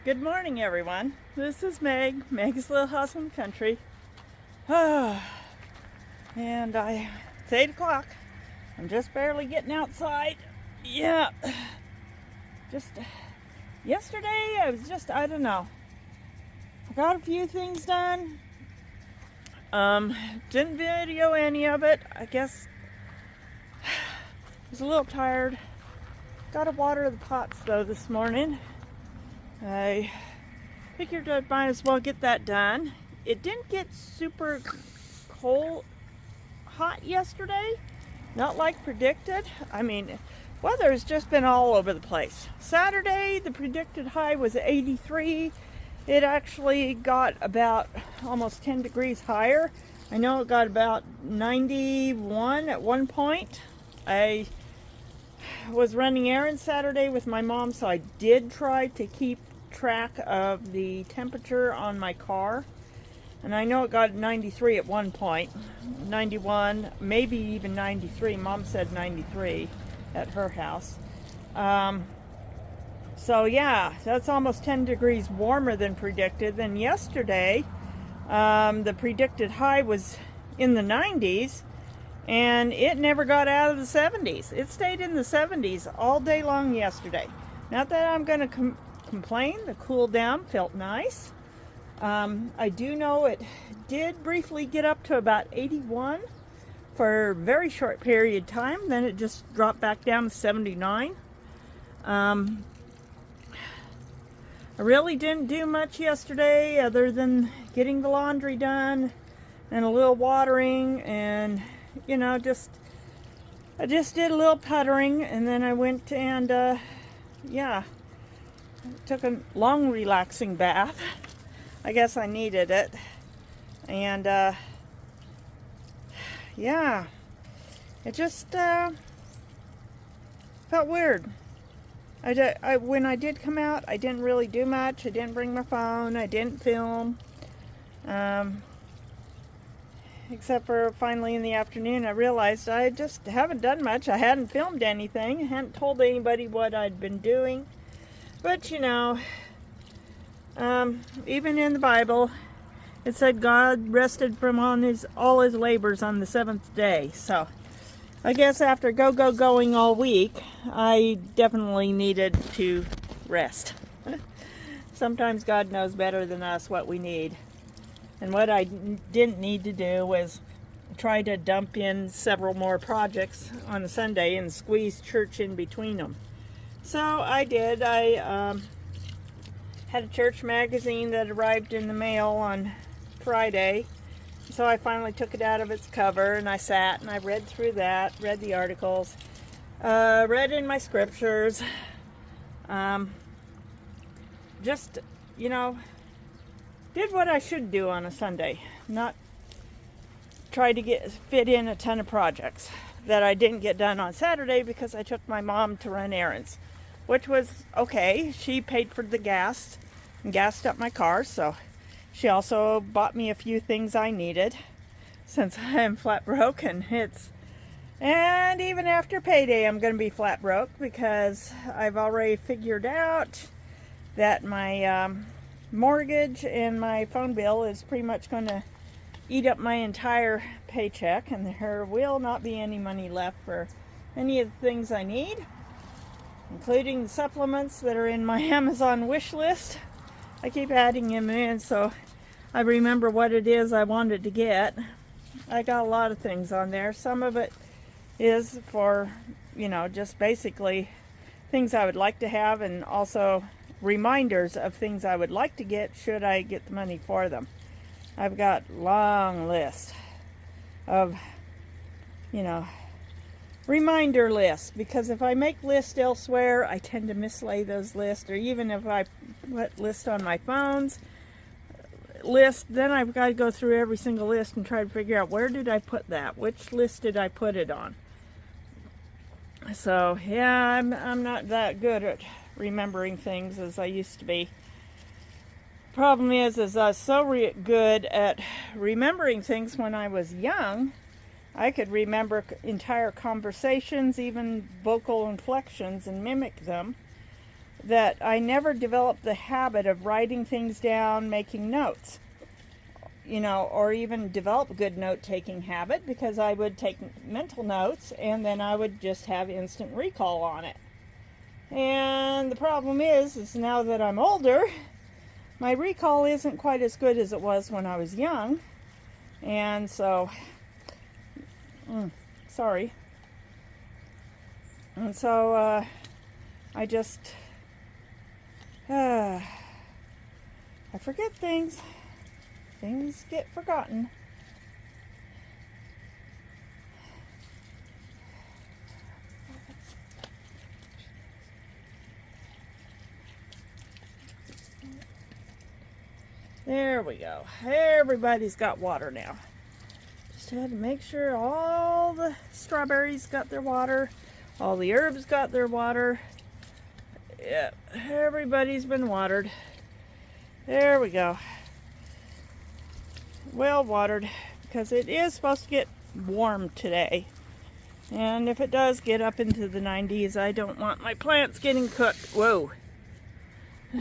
Good morning, everyone. This is Meg's Little House in the Country. And it's 8 o'clock. I'm just barely getting outside. Yeah. Just yesterday, I don't know. I got a few things done. Didn't video any of it. I guess I was a little tired. Got to water the pots though this morning. I figured I might as well get that done. It didn't get super hot yesterday, not like predicted. I mean, weather's just been all over the place. Saturday, the predicted high was 83. It actually got about almost 10 degrees higher. I know it got about 91 at one point. I was running errands Saturday with my mom, so I did try to keep track of the temperature on my car, and I know it got 93 at one point, 91, maybe even 93. Mom said 93 at her house. So yeah, that's almost 10 degrees warmer than predicted. Then yesterday, the predicted high was in the 90s, and it never got out of the 70s. It stayed in the 70s all day long yesterday. Not that I'm going to complain. The cool down felt nice. I do know it did briefly get up to about 81 for a very short period of time. Then it just dropped back down to 79. I really didn't do much yesterday other than getting the laundry done and a little watering, and you know, I just did a little puttering, and then I went and took a long relaxing bath. I guess I needed it. And yeah, it just felt weird. When I did come out, I didn't really do much. I didn't bring my phone. I didn't film. Except for finally in the afternoon, I realized I just haven't done much. I hadn't filmed anything. I hadn't told anybody what I'd been doing. But you know, even in the Bible, it said God rested from all his labors on the seventh day. So I guess after going all week, I definitely needed to rest. Sometimes God knows better than us what we need. And what I didn't need to do was try to dump in several more projects on a Sunday and squeeze church in between them. So I did. I had a church magazine that arrived in the mail on Friday. So I finally took it out of its cover, and I sat and I read through that, read the articles, read in my scriptures. Just, you know, did what I should do on a Sunday. Not try to fit in a ton of projects that I didn't get done on Saturday because I took my mom to run errands, which was okay. She paid for the gas and gassed up my car, so she also bought me a few things I needed since I'm flat broke, and even after payday I'm going to be flat broke because I've already figured out that my mortgage and my phone bill is pretty much going to eat up my entire paycheck, and there will not be any money left for any of the things I need, including the supplements that are in my Amazon wish list. I keep adding them in so I remember what it is I wanted to get. I got a lot of things on there. Some of it is for, you know, just basically things I would like to have, and also reminders of things I would like to get should I get the money for them. I've got a long list of, you know, reminder lists, because if I make lists elsewhere, I tend to mislay those lists, or even if I put lists on my phone's list, then I've got to go through every single list and try to figure out where did I put that, which list did I put it on. So yeah, I'm not that good at remembering things as I used to be. Problem is I was so good at remembering things when I was young. I could remember entire conversations, even vocal inflections, and mimic them. that I never developed the habit of writing things down, making notes, or even develop a good note-taking habit, because I would take mental notes and then I would just have instant recall on it. And the problem is now that I'm older, my recall isn't quite as good as it was when I was young. And so, sorry. And so I just, I forget things. Things get forgotten. There we go. Everybody's got water now. Just had to make sure all the strawberries got their water. All the herbs got their water. Yep, everybody's been watered. There we go. Well watered, because it is supposed to get warm today. And if it does get up into the 90s, I don't want my plants getting cooked. Whoa.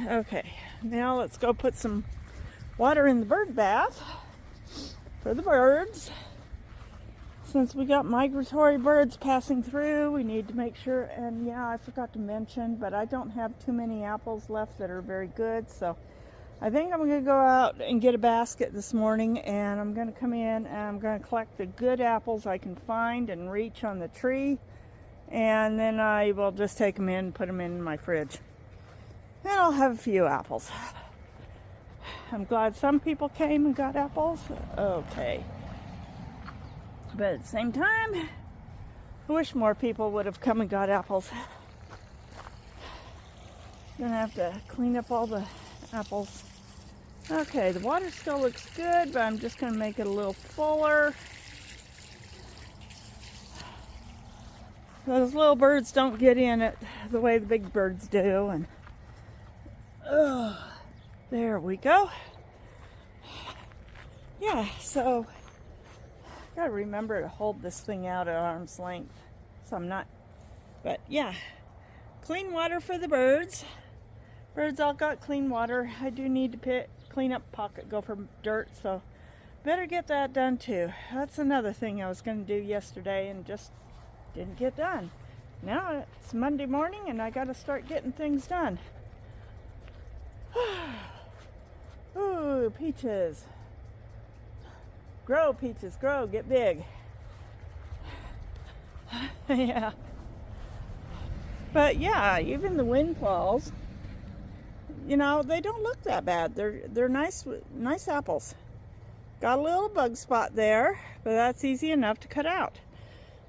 Okay, now let's go put some water in the bird bath for the birds. Since we got migratory birds passing through, we need to make sure, and yeah, I forgot to mention, but I don't have too many apples left that are very good, so I think I'm going to go out and get a basket this morning, and I'm going to come in and I'm going to collect the good apples I can find and reach on the tree, and then I will just take them in and put them in my fridge. And I'll have a few apples. I'm glad some people came and got apples. Okay. But at the same time, I wish more people would have come and got apples. Gonna have to clean up all the apples. Okay, the water still looks good, but I'm just going to make it a little fuller. Those little birds don't get in it the way the big birds do. And there we go. Yeah, so got to remember to hold this thing out at arm's length, so I'm not, but yeah, clean water for the birds. Birds all got clean water. I do need to clean up pocket gopher dirt, so better get that done too. That's another thing I was going to do yesterday and just didn't get done. Now it's Monday morning and I got to start getting things done. Ooh, peaches. Grow, peaches, grow, get big. Yeah. But yeah, even the windfalls, they don't look that bad. They're nice apples. Got a little bug spot there, but that's easy enough to cut out.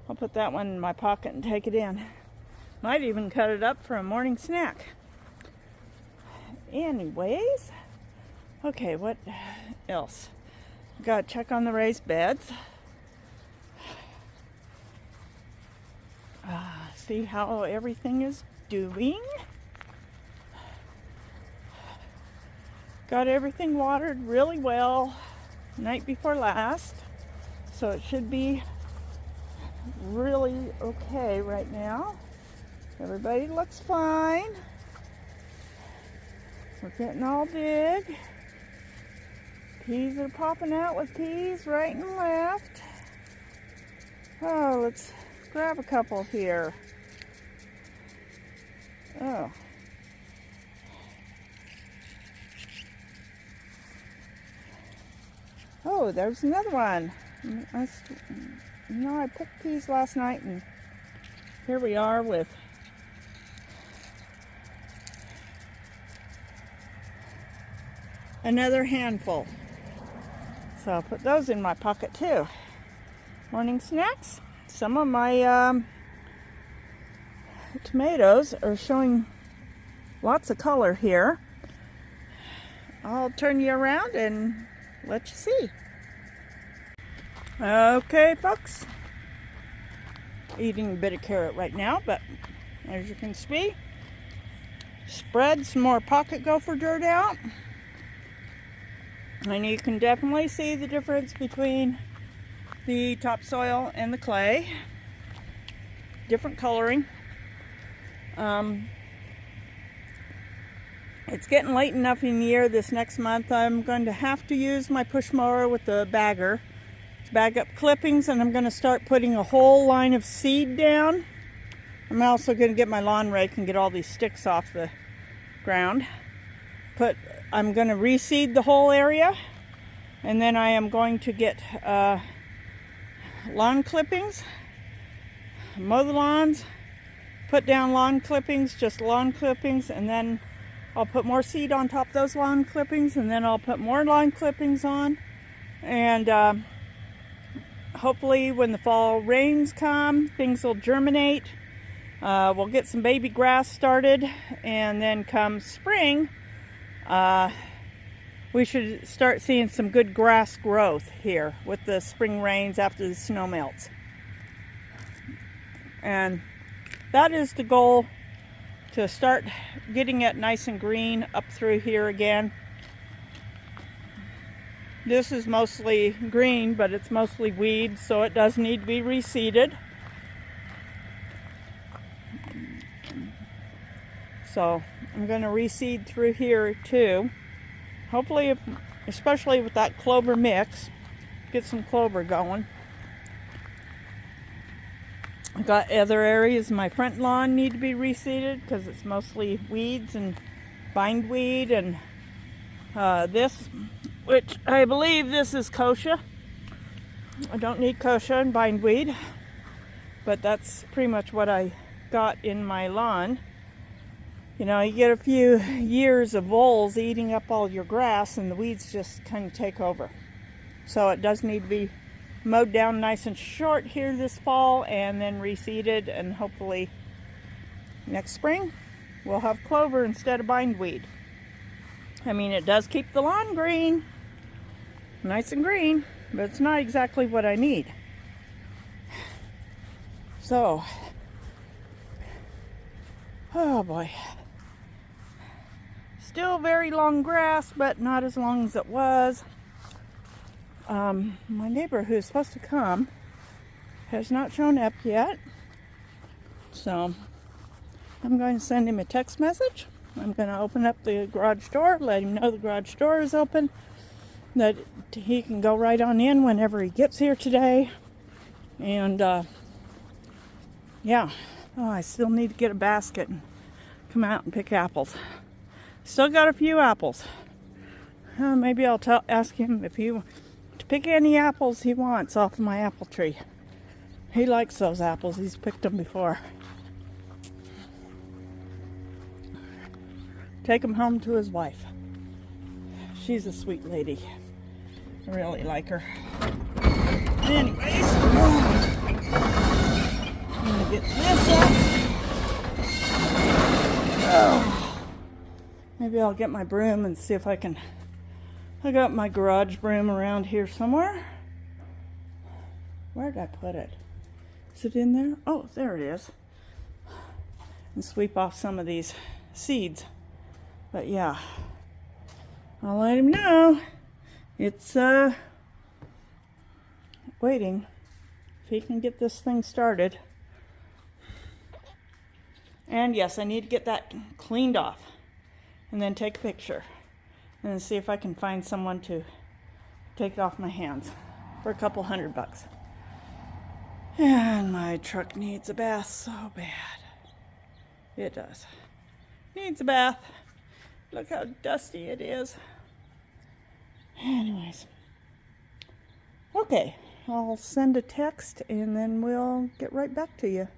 I'll put that one in my pocket and take it in. Might even cut it up for a morning snack. Anyways, okay, what else? Got to check on the raised beds. See how everything is doing. Got everything watered really well night before last, so it should be really okay right now. Everybody looks fine. We're getting all big. Peas are popping out with peas right and left. Oh, let's grab a couple here. Oh. Oh, there's another one. I picked peas last night, and here we are with another handful. So I'll put those in my pocket too. Morning snacks. Some of my tomatoes are showing lots of color here. I'll turn you around and let you see. Okay, folks. Eating a bit of carrot right now, but as you can see, spread some more pocket gopher dirt out. And you can definitely see the difference between the topsoil and the clay. Different coloring. It's getting late enough in the year this next month. I'm going to have to use my push mower with the bagger to bag up clippings, and I'm going to start putting a whole line of seed down. I'm also going to get my lawn rake and get all these sticks off the ground. I'm going to reseed the whole area, and then I am going to get lawn clippings, mow the lawns, put down lawn clippings, just lawn clippings, and then I'll put more seed on top of those lawn clippings, and then I'll put more lawn clippings on. And hopefully when the fall rains come, things will germinate. We'll get some baby grass started, and then come spring, we should start seeing some good grass growth here with the spring rains after the snow melts. And that is the goal, to start getting it nice and green up through here again. This is mostly green, but it's mostly weeds, so it does need to be reseeded. So I'm going to reseed through here too. Hopefully, especially with that clover mix, get some clover going. I've got other areas in my front lawn need to be reseeded because it's mostly weeds and bindweed, and this, which I believe this is kochia. I don't need kochia and bindweed, but that's pretty much what I got in my lawn. You know, you get a few years of voles eating up all your grass, and the weeds just kind of take over. So it does need to be mowed down nice and short here this fall, and then reseeded, and hopefully next spring we'll have clover instead of bindweed. I mean, it does keep the lawn green, nice and green, but it's not exactly what I need. So, oh boy. Still very long grass, but not as long as it was. My neighbor who's supposed to come has not shown up yet. So I'm going to send him a text message. I'm going to open up the garage door, let him know the garage door is open, that he can go right on in whenever he gets here today. And yeah, I still need to get a basket and come out and pick apples. Still got a few apples. Maybe I'll ask him if he to pick any apples he wants off of my apple tree. He likes those apples. He's picked them before. Take them home to his wife. She's a sweet lady. I really like her. Anyways, I'm gonna get this up. Oh. Maybe I'll get my broom and see if I can. I got my garage broom around here somewhere. Where did I put it? Is it in there? Oh, there it is. And sweep off some of these seeds. But yeah, I'll let him know. It's waiting if he can get this thing started. And yes, I need to get that cleaned off and then take a picture and see if I can find someone to take it off my hands for a couple $100. And my truck needs a bath so bad. It does. Needs a bath. Look how dusty it is. Anyways. Okay, I'll send a text and then we'll get right back to you.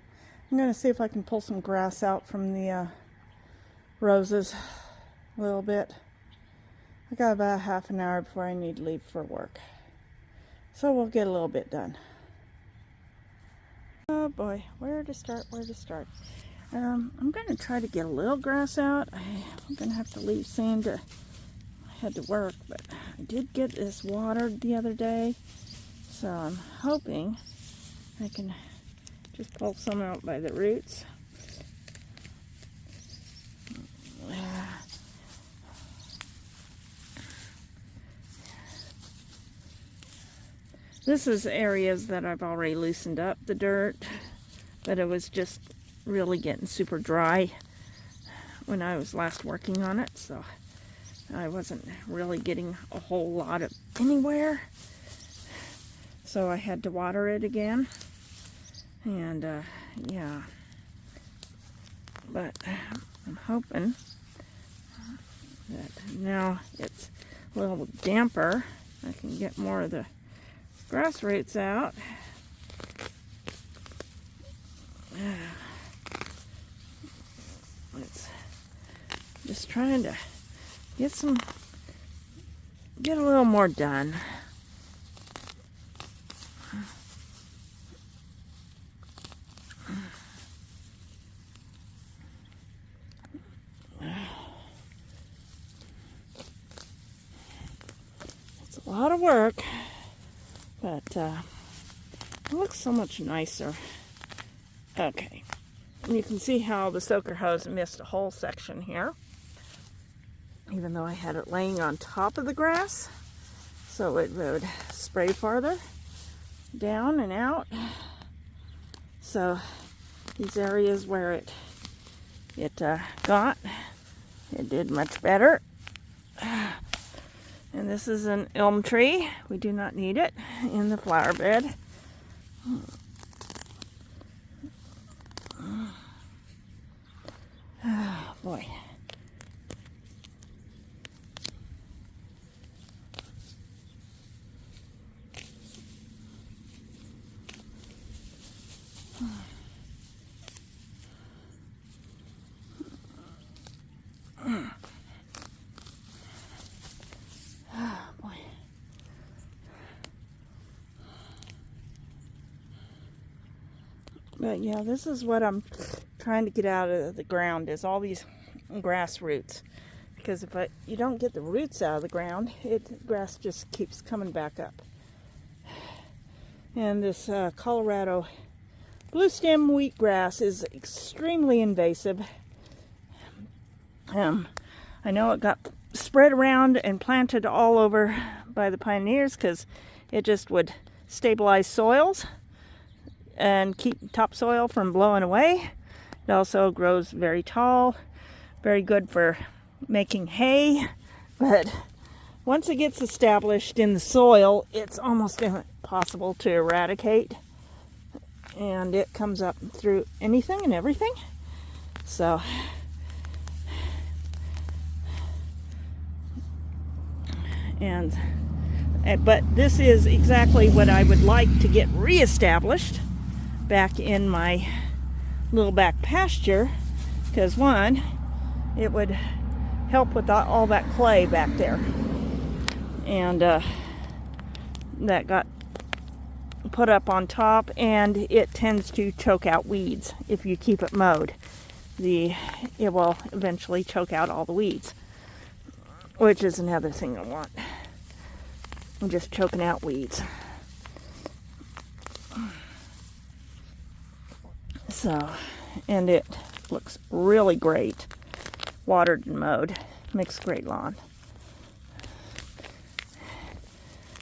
I'm going to see if I can pull some grass out from the roses a little bit. I got about half an hour before I need to leave for work. So we'll get a little bit done. Oh boy, where to start, where to start? I'm going to try to get a little grass out. I'm going to have to leave soon to head to work, but I did get this watered the other day. So I'm hoping I can just pull some out by the roots. This is areas that I've already loosened up the dirt, but it was just really getting super dry when I was last working on it, so I wasn't really getting a whole lot of anywhere. So I had to water it again. And yeah, but I'm hoping that now it's a little damper, I can get more of the grass roots out. It's just trying to get a little more done. It's a lot of work, but it looks so much nicer. Okay, and you can see how the soaker hose missed a whole section here, even though I had it laying on top of the grass, so it would spray farther down and out. So these areas where it did much better. And this is an elm tree. We do not need it in the flower bed. Oh, boy. But yeah, this is what I'm trying to get out of the ground, is all these grass roots. Because if you don't get the roots out of the ground, grass just keeps coming back up. And this Colorado blue stem wheatgrass is extremely invasive. I know it got spread around and planted all over by the pioneers because it just would stabilize soils and keep topsoil from blowing away. It also grows very tall, very good for making hay, but once it gets established in the soil, it's almost impossible to eradicate, and it comes up through anything and everything. So but this is exactly what I would like to get reestablished back in my little back pasture, because one, it would help with all that clay back there, and that got put up on top, and it tends to choke out weeds if you keep it mowed. It will eventually choke out all the weeds, which is another thing I want. I'm just choking out weeds. So, and it looks really great, watered and mowed. Makes a great lawn.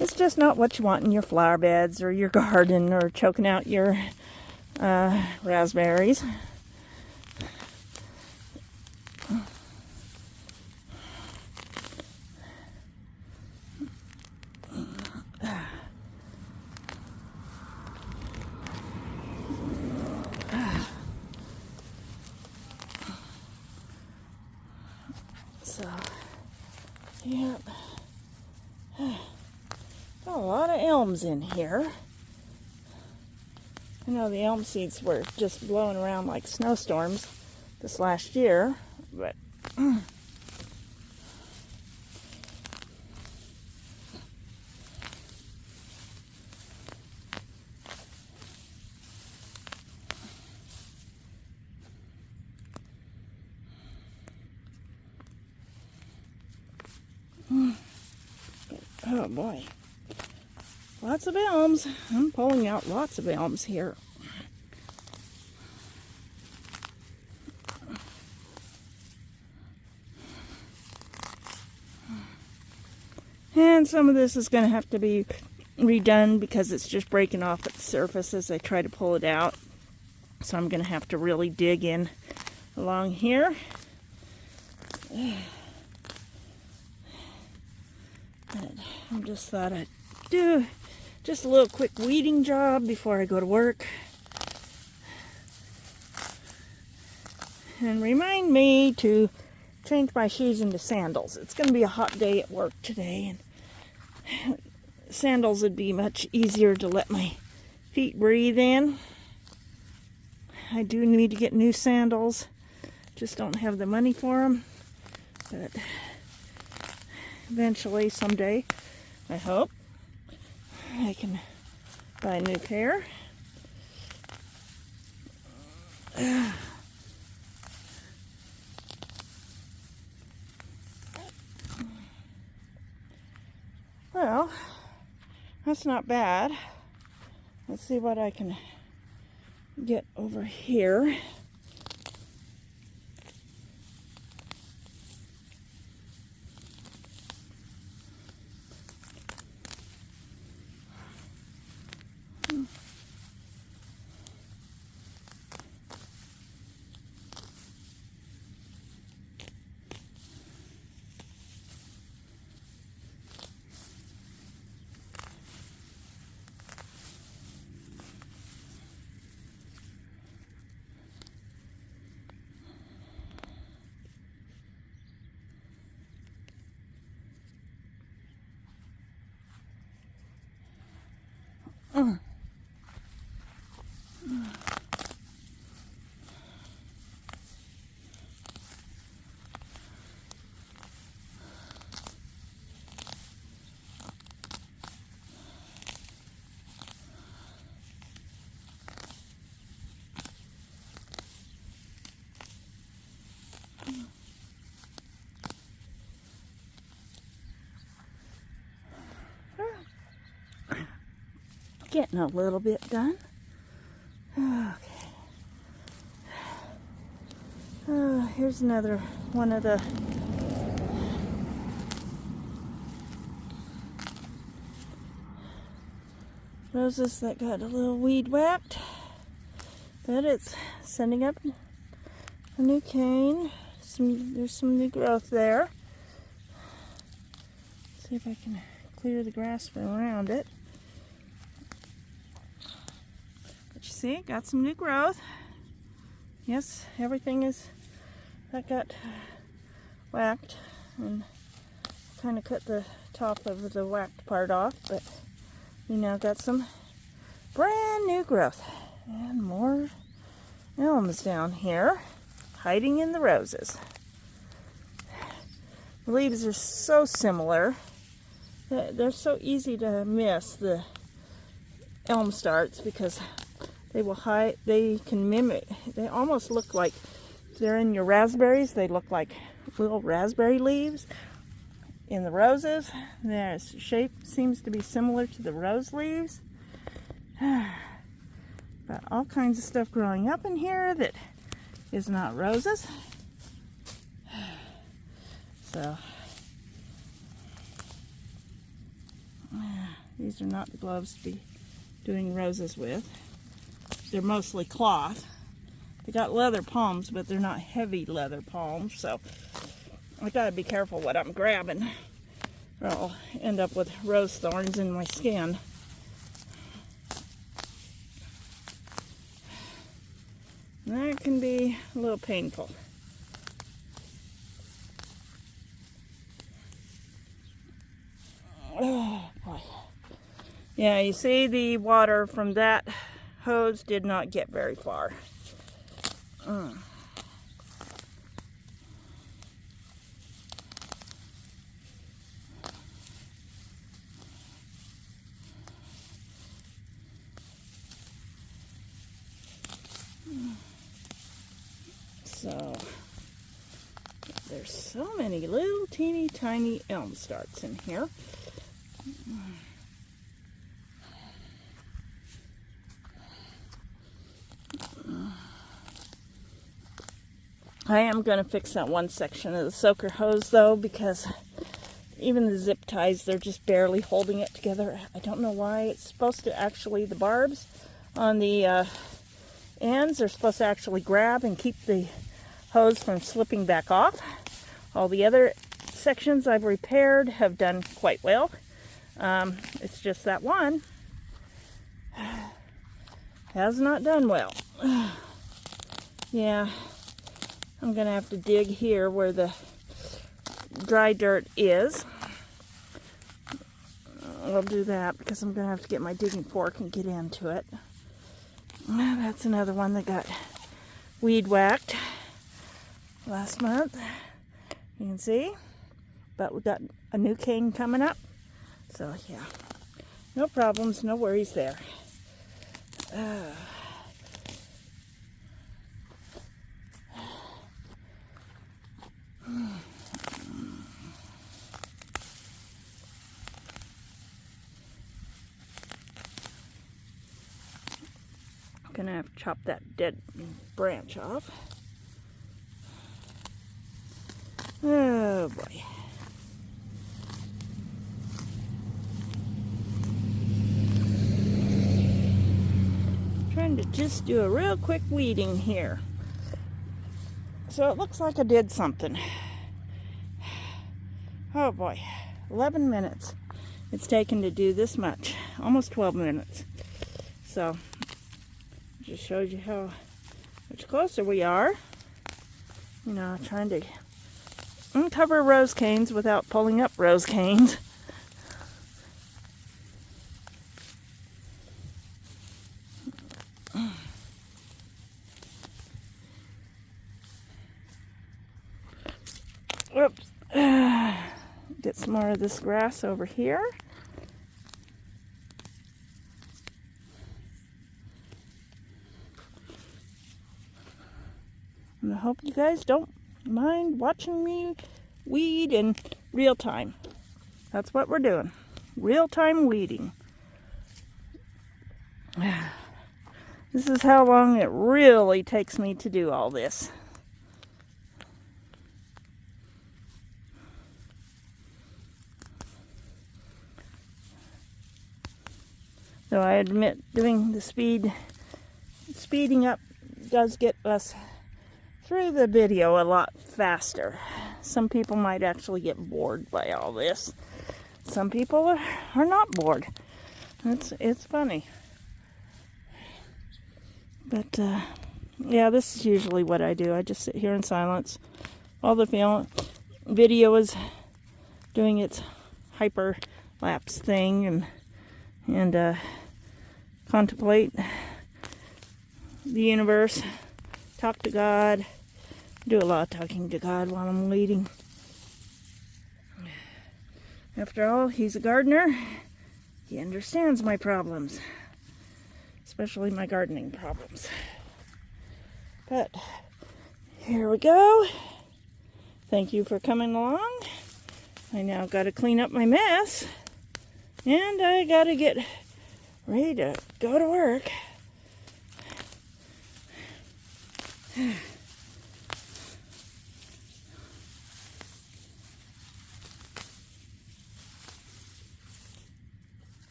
It's just not what you want in your flower beds or your garden, or choking out your raspberries. So, yep. Got a lot of elms in here. I know the elm seeds were just blowing around like snowstorms this last year, but oh boy, lots of elms. I'm pulling out lots of elms here. And some of this is going to have to be redone because it's just breaking off at the surface as I try to pull it out. So I'm going to have to really dig in along here But I just thought I'd do just a little quick weeding job before I go to work. And remind me to change my shoes into sandals. It's going to be a hot day at work today, and sandals would be much easier to let my feet breathe in. I do need to get new sandals. Just don't have the money for them. But eventually, someday, I hope, I can buy a new pair. Well, that's not bad. Let's see what I can get over here. Getting a little bit done. Okay. Here's another one of the roses that got a little weed whacked, but it's sending up a new cane. There's some new growth there. Let's see if I can clear the grass from around it. But you see, got some new growth. Yes, everything that got whacked, and kind of cut the top of the whacked part off, but we now got some brand new growth and more elms down here hiding in the roses. The leaves are so similar that they're so easy to miss the elm starts, because they will hide, they can mimic, they almost look like, if they're in your raspberries, they look like little raspberry leaves. In the roses, their shape seems to be similar to the rose leaves. But all kinds of stuff growing up in here that is not roses. So these are not the gloves to be doing roses with. They're mostly cloth. They got leather palms, but they're not heavy leather palms, so I gotta be careful what I'm grabbing, or I'll end up with rose thorns in my skin. And that can be a little painful. Oh boy. Yeah, you see, the water from that hose did not get very far. So there's so many little teeny tiny elm starts in here. I am going to fix that one section of the soaker hose though, because even the zip ties, they're just barely holding it together. I don't know why. It's supposed to actually, the barbs on the ends are supposed to actually grab and keep the hose from slipping back off. All the other sections I've repaired have done quite well. It's just that one has not done well. Yeah, I'm gonna have to dig here where the dry dirt is. I'll do that because I'm gonna have to get my digging fork and get into it. That's another one that got weed whacked last month. You can see, but we got a new cane coming up. So yeah, no problems, no worries there. Gonna have to chop that dead branch off. Oh boy. Trying to just do a real quick weeding here. So it looks like I did something. Oh boy, 11 minutes it's taken to do this much, almost 12 minutes. So just shows you how much closer we are. You know, trying to uncover rose canes without pulling up rose canes. Whoops. Get some more of this grass over here. And I hope you guys don't mind watching me weed in real time. That's what we're doing. Real-time weeding. This is how long it really takes me to do all this. So I admit doing the speeding up does get us through the video a lot faster. Some people might actually get bored by all this. Some people are not bored. It's funny. But yeah, this is usually what I do. I just sit here in silence while the video is doing its hyperlapse thing and contemplate the universe, talk to God, do a lot of talking to God while I'm weeding. After all, he's a gardener. He understands my problems, especially my gardening problems. But here we go. Thank you for coming along. I now got to clean up my mess, and I got to get ready to go to work.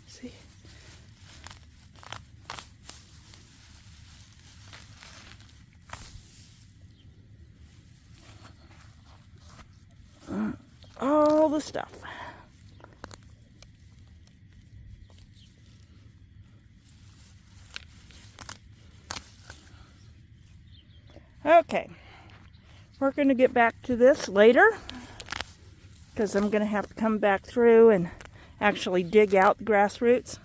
See. All the stuff. Okay, we're going to get back to this later because I'm going to have to come back through and actually dig out the grass roots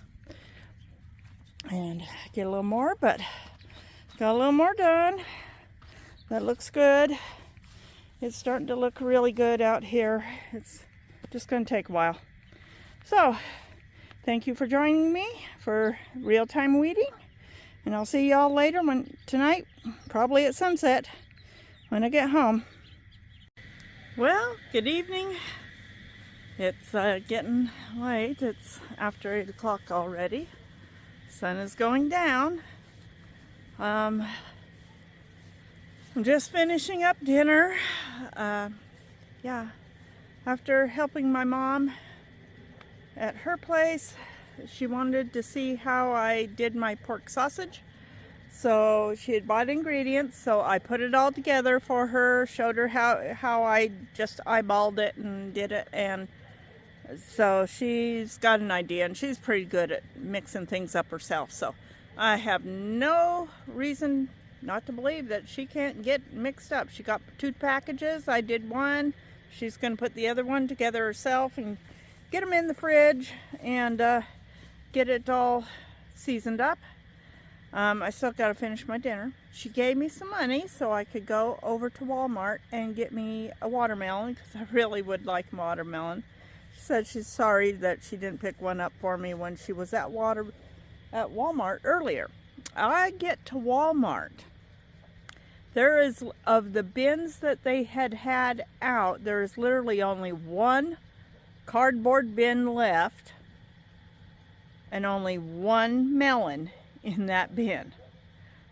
and get a little more, but got a little more done. That looks good. It's starting to look really good out here. It's just going to take a while. So, thank you for joining me for real-time weeding. And I'll see y'all later tonight, probably at sunset, when I get home. Well, good evening. It's getting late. It's after 8 o'clock already. Sun is going down. I'm just finishing up dinner. Yeah, after helping my mom at her place, she wanted to see how I did my pork sausage. So she had bought ingredients, so I put it all together for her, showed her how I just eyeballed it and did it, and so she's got an idea, and she's pretty good at mixing things up herself. So I have no reason not to believe that she can't get mixed up. She got 2 packages. I did one. She's going to put the other one together herself and get them in the fridge and get it all seasoned up. I still got to finish my dinner. She gave me some money so I could go over to Walmart and get me a watermelon, because I really would like watermelon. She said she's sorry that she didn't pick one up for me when she was at Walmart earlier. I get to Walmart. There is, of the bins that they had out, there is literally only one cardboard bin left and only one melon in that bin.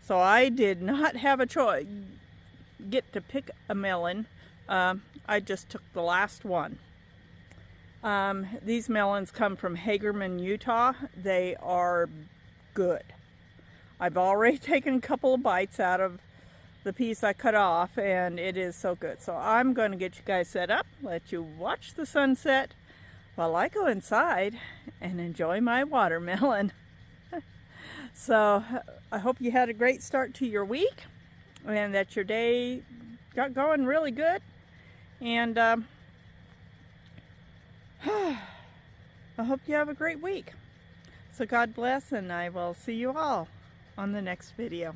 So I did not have a choice, get to pick a melon. I just took the last one. These melons come from Hagerman, Utah. They are good. I've already taken a couple of bites out of the piece I cut off, and it is so good. So I'm going to get you guys set up, let you watch the sunset while I go inside and enjoy my watermelon. So I hope you had a great start to your week and that your day got going really good. And I hope you have a great week. So God bless, and I will see you all on the next video.